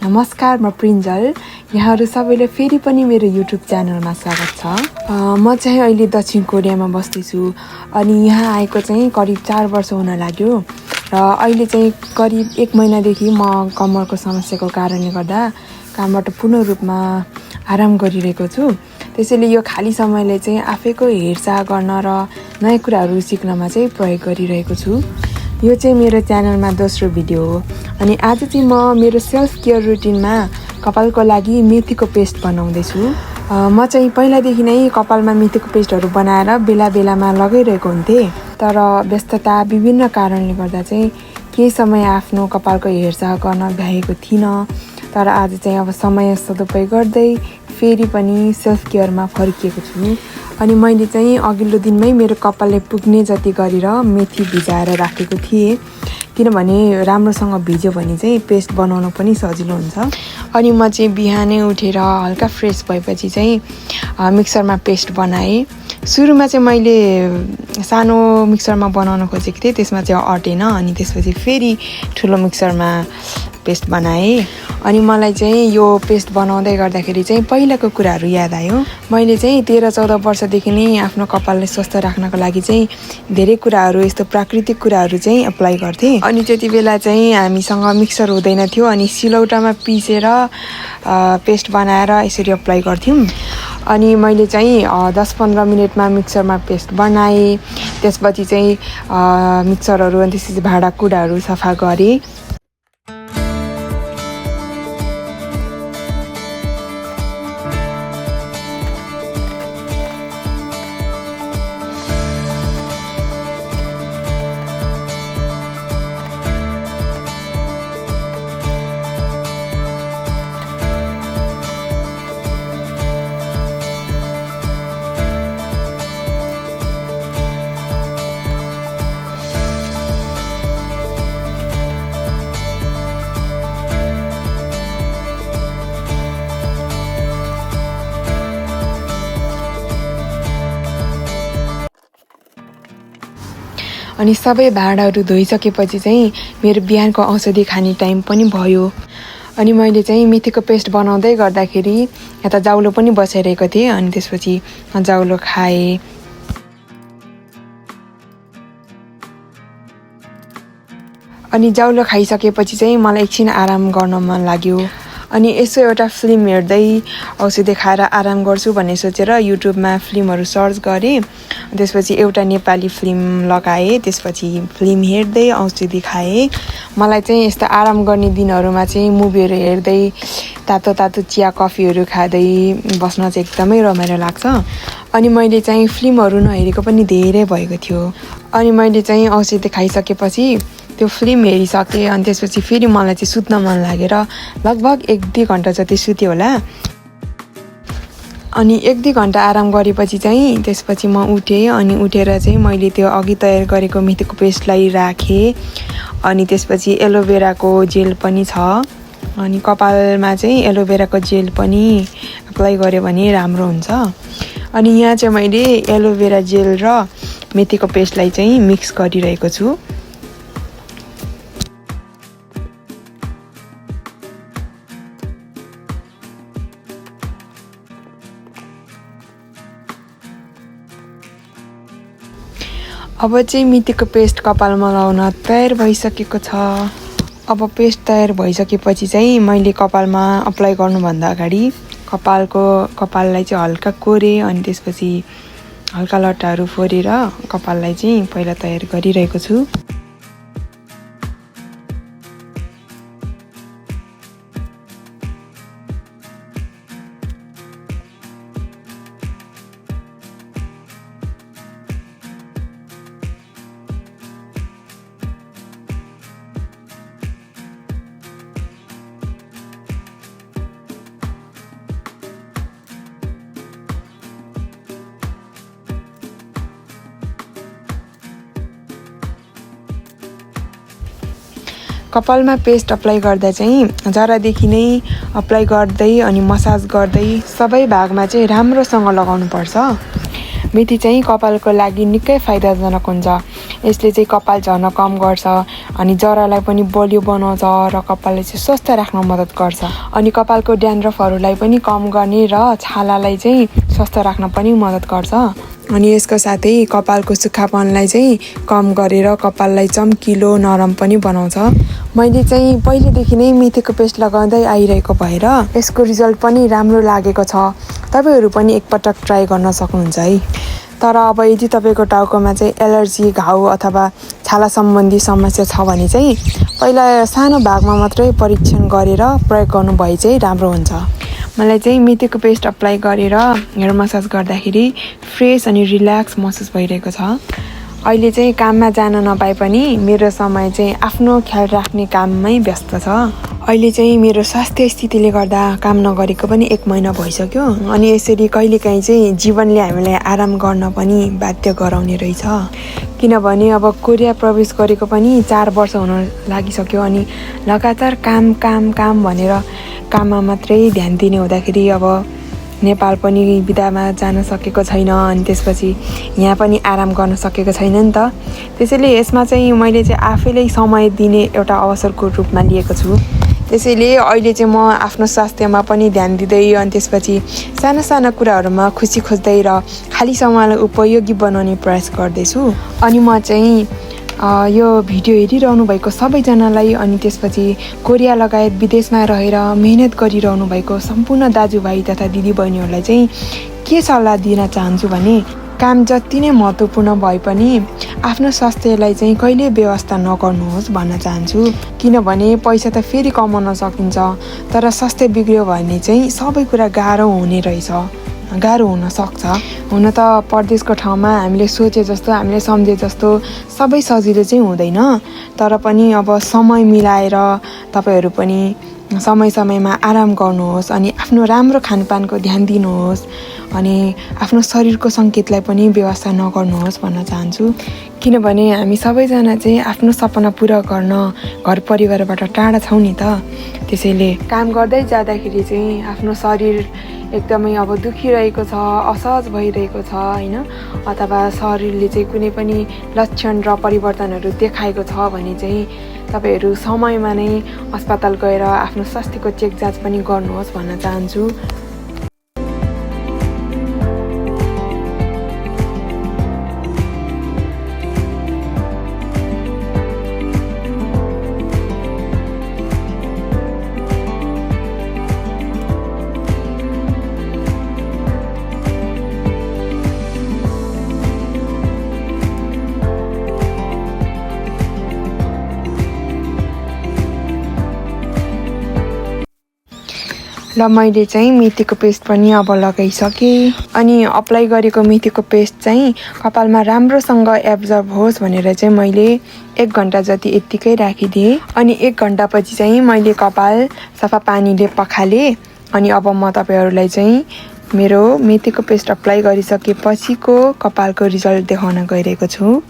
नमस्कार, म प्रिन्जल। यहाँहरू सबैले फेरि पनि मेरो युट्युब च्यानलमा स्वागत छ। म चाहिँ अहिले दक्षिण कोरियामा बस्दैछु अनि यहाँ आएको चाहिँ करिब 4 वर्ष हुन लाग्यो र अहिले चाहिँ करिब 1 महिनादेखि म कम्मरको समस्याको कारणले गर्दा कामबाट पूर्ण रूपमा आराम गरिरहेको छु। त्यसैले यो खाली समयले चाहिँ आफैको हेरचाह गर्न र नयाँ कुराहरू सिक्नमा चाहिँ प्रयोग गरिरहेको छु। यो चाहिँ मेरो च्यानलमा दोस्रो भिडियो हो अनि आज चाहिँ म मेरो सेल्फ केयर रुटिनमा कपालको लागि मेथीको पेस्ट बनाउँदैछु। म चाहिँ पहिलादेखि नै कपालमा मेथीको पेस्टहरू बनाएर बेला बेलामा लगाइरहेको हुन्थेँ, तर व्यस्तता विभिन्न कारणले गर्दा चाहिँ केही समय आफ्नो कपालको हेरचाह गर्न भ्याएको थिइनँ। तर आज चाहिँ अब समय सदुपयोग गर्दै फेरि पनि सेल्फ केयरमा फर्किएको छु अनि मैले चाहिँ अघिल्लो दिनमै मेरो कपालले पुग्ने जति गरेर मेथी भिजाएर राखेको थिएँ, किनभने राम्रोसँग भिज्यो भने चाहिँ पेस्ट बनाउन पनि सजिलो हुन्छ। अनि म चाहिँ बिहानै उठेर हल्का फ्रेस भएपछि चाहिँ मिक्सरमा पेस्ट बनाएँ। सुरुमा चाहिँ मैले सानो मिक्सरमा बनाउन खोजेको थिएँ, त्यसमा चाहिँ अटेन अनि त्यसपछि फेरि ठुलो मिक्सरमा पेस्ट बनाएँ। अनि मलाई चाहिँ यो पेस्ट बनाउँदै गर्दाखेरि चाहिँ पहिलाको कुराहरू याद आयो। मैले चाहिँ 13-14 वर्षदेखि नै आफ्नो कपाललाई स्वस्थ राख्नको लागि चाहिँ धेरै कुराहरू, यस्तो प्राकृतिक कुराहरू चाहिँ अप्लाई गर्थेँ। अनि त्यति बेला चाहिँ हामीसँग मिक्सर हुँदैन थियो अनि सिलौटामा पिसेर पेस्ट बनाएर यसरी अप्लाई गर्थ्यौँ। अनि मैले चाहिँ 10-15 मिनटमा मिक्सरमा पेस्ट बनाएँ। त्यसपछि चाहिँ मिक्सरहरू अनि त्यसपछि भाँडाकुँडाहरू सफा गरेँ। अनि सबै भाँडाहरू धोइसकेपछि चाहिँ मेरो बिहानको औषधि खाने टाइम पनि भयो। अनि मैले चाहिँ मेथीको पेस्ट बनाउँदै गर्दाखेरि यता जाउलो पनि बसाइरहेको थिएँ अनि त्यसपछि जाउलो खाएँ। अनि जाउलो खाइसकेपछि चाहिँ मलाई एकछिन आराम गर्न मन लाग्यो अनि यसो एउटा फिल्म हेर्दै औषधि खाएर आराम गर्छु भन्ने सोचेर युट्युबमा फिल्महरू सर्च गरेँ। त्यसपछि एउटा नेपाली फिल्म लगाएँ, त्यसपछि फिल्म हेर्दै औषधि खाएँ। मलाई चाहिँ यस्तो आराम गर्ने दिनहरूमा चाहिँ मुभीहरू हेर्दै तातो तातो चिया कफीहरू खाँदै बस्न चाहिँ एकदमै रमाइलो लाग्छ। अनि मैले चाहिँ फिल्महरू नहेरेको पनि धेरै भएको थियो। अनि मैले चाहिँ औषधि खाइसकेपछि त्यो फिल्म हेरिसकेँ अनि त्यसपछि फेरि मलाई चाहिँ सुत्न मन लागेर लगभग 1-2 घन्टा जति सुतेँ होला। अनि 1-2 घन्टा आराम गरेपछि चाहिँ त्यसपछि म उठेँ अनि उठेर चाहिँ मैले त्यो अघि तयार गरेको मेथीको पेस्टलाई राखेँ। अनि त्यसपछि एलोभेराको जेल पनि छ अनि कपालमा चाहिँ एलोभेराको जेल पनि अप्लाई गर्यो भने राम्रो हुन्छ। अनि यहाँ चाहिँ मैले एलोभेरा जेल र मेथीको पेस्टलाई चाहिँ मिक्स गरिरहेको छु। अब चाहिँ मेथीको पेस्ट कपालमा लगाउन तयार भइसकेको छ। अब पेस्ट तयार भइसकेपछि चाहिँ मैले कपालमा अप्लाई गर्नुभन्दा अगाडि कपाललाई चाहिँ हल्का कोरेँ अनि त्यसपछि हल्का लट्टाहरू फोरेर कपाललाई चाहिँ पहिला तयार गरिरहेको छु। कपालमा पेस्ट अप्लाई गर्दा चाहिँ जरादेखि नै अप्लाई गर्दै अनि मसाज गर्दै सबै भागमा चाहिँ राम्रोसँग लगाउनुपर्छ। मेथी चाहिँ कपालको लागि निकै फाइदाजनक हुन्छ। यसले चाहिँ कपाल झर्न कम गर्छ अनि जरालाई पनि बलियो बनाउँछ र कपाललाई चाहिँ स्वस्थ राख्न मद्दत गर्छ अनि कपालको ड्यान्ड्रफहरूलाई पनि कम गर्ने र छालालाई चाहिँ स्वस्थ राख्न पनि मद्दत गर्छ अनि यसको साथै कपालको सुक्खापनलाई चाहिँ कम गरेर कपाललाई चम्किलो नरम पनि बनाउँछ। मैले चाहिँ पहिलेदेखि नै मेथीको पेस्ट लगाउँदै आइरहेको भएर यसको रिजल्ट पनि राम्रो लागेको छ। तपाईहरु पनि एकपटक ट्राई गर्न सक्नुहुन्छ है। तर अब यदि तपाईको टाउकोमा चाहिँ एलर्जी, घाउ अथवा छाला सम्बन्धी समस्या छ भने चाहिँ पहिला सानो भागमा मात्रै परीक्षण गरेर प्रयोग गर्नु भए चाहिँ राम्रो हुन्छ। मलाई चाहिँ मेथीको पेस्ट अप्लाई गरेर हेयर मसाज गर्दाखेरि फ्रेस अनि रिल्याक्स महसुस भइरहेको छ। अहिले चाहिँ काममा जान नपाए पनि मेरो समय चाहिँ आफ्नो ख्याल राख्ने काममै व्यस्त छ। अहिले चाहिँ मेरो स्वास्थ्य स्थितिले गर्दा काम नगरेको पनि 1 महिना भइसक्यो अनि यसरी कहिलेकाहीँ चाहिँ जीवनले हामीलाई आराम गर्न पनि बाध्य गराउने रहेछ। किनभने अब कोरिया प्रवेश गरेको पनि 4 वर्ष हुन लागिसक्यो अनि लगातार काम काम काम भनेर काममा मात्रै ध्यान दिने हुँदाखेरि अब नेपाल पनि बिदामा जान सकेको छैन अनि त्यसपछि यहाँ पनि आराम गर्न सकेको छैन नि त। त्यसैले यसमा चाहिँ मैले चाहिँ आफैले समय दिने एउटा अवसरको रूपमा लिएको छु। त्यसैले अहिले चाहिँ म आफ्नो स्वास्थ्यमा पनि ध्यान दिँदै अनि त्यसपछि साना साना कुराहरुमा खुसी खोज्दै र खाली समयलाई उपयोगी बनाउने प्रयास गर्दैछु। अनि म चाहिँ यो भिडियो हेरिरहनु भएको सबैजनालाई अनि त्यसपछि कोरिया लगायत विदेशमा रहेर मेहनत गरिरहनु भएको सम्पूर्ण दाजुभाइ तथा दिदीबहिनीहरूलाई चाहिँ के सल्लाह दिन चाहन्छु भने काम जति नै महत्त्वपूर्ण भए पनि आफ्नो स्वास्थ्यलाई चाहिँ कहिले बेवास्ता नगर्नुहोस् भन्न चाहन्छु। किनभने पैसा त फेरि कमाउन सकिन्छ तर स्वास्थ्य बिग्रियो भने चाहिँ सबै कुरा गाह्रो हुने रहेछ, गाह्रो हुन सक्छ। हुन त परदेशको ठाउँमा हामीले सोचे जस्तो हामीले सम्झे जस्तो सबै सजिलो चाहिँ हुँदैन। तर पनि अब समय मिलाएर तपाईहरु पनि समय समयमा आराम गर्नुहोस् अनि आफ्नो राम्रो खानपानको ध्यान दिनुहोस् अनि आफ्नो शरीरको संकेतलाई पनि बेवास्ता नगर्नुहोस् भन्न चाहन्छु। किनभने हामी सबैजना चाहिँ आफ्नो सपना पूरा गर्न घर परिवारबाट टाढा छौं नि त। त्यसैले काम गर्दै जाँदाखेरि चाहिँ आफ्नो शरीर एकदमै अब दुखिरहेको छ, असहज भइरहेको छ हैन, अथवा शरीरले चाहिँ कुनै पनि लक्षण र परिवर्तनहरू देखाएको छ भने चाहिँ तपाईहरु समयमा नै अस्पताल गएर आफ्नो स्वास्थ्यको चेक जाँच पनि गर्नुहोस् भन्न चाहन्छु। ल मैले चाहिँ मेथीको पेस्ट पनि अब लगाइसकेँ अनि अप्लाई गरेको मेथीको पेस्ट चाहिँ कपालमा राम्रोसँग एब्जर्ब होस् भनेर चाहिँ मैले 1 घण्टा जति यत्तिकै राखिदिएँ अनि 1 घण्टा पछि चाहिँ मैले कपाल सफा पानीले पखालेँ अनि अब म तपाईहरुलाई चाहिँ मेरो मेथीको पेस्ट अप्लाई गरिसकेपछिको कपालको रिजल्ट देखाउन गइरहेको छु।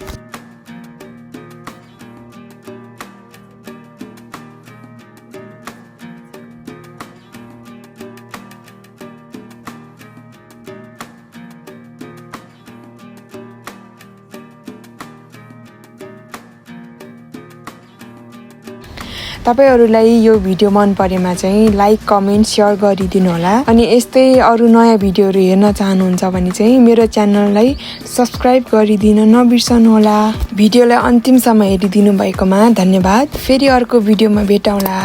तपाईहरुलाई यो भिडियो मन परेमा चाहिँ लाइक, कमेन्ट, शेयर गरिदिनु होला अनि यस्तै अरु नयाँ भिडियोहरु हेर्न चाहनुहुन्छ भने चाहिँ मेरो च्यानललाई सब्स्क्राइब गरिदिन नबिर्सनु होला। भिडियोलाई अन्तिमसम्म हेरिदिनु भएकोमा धन्यवाद। फेरि अर्को भिडियोमा भेटौँला।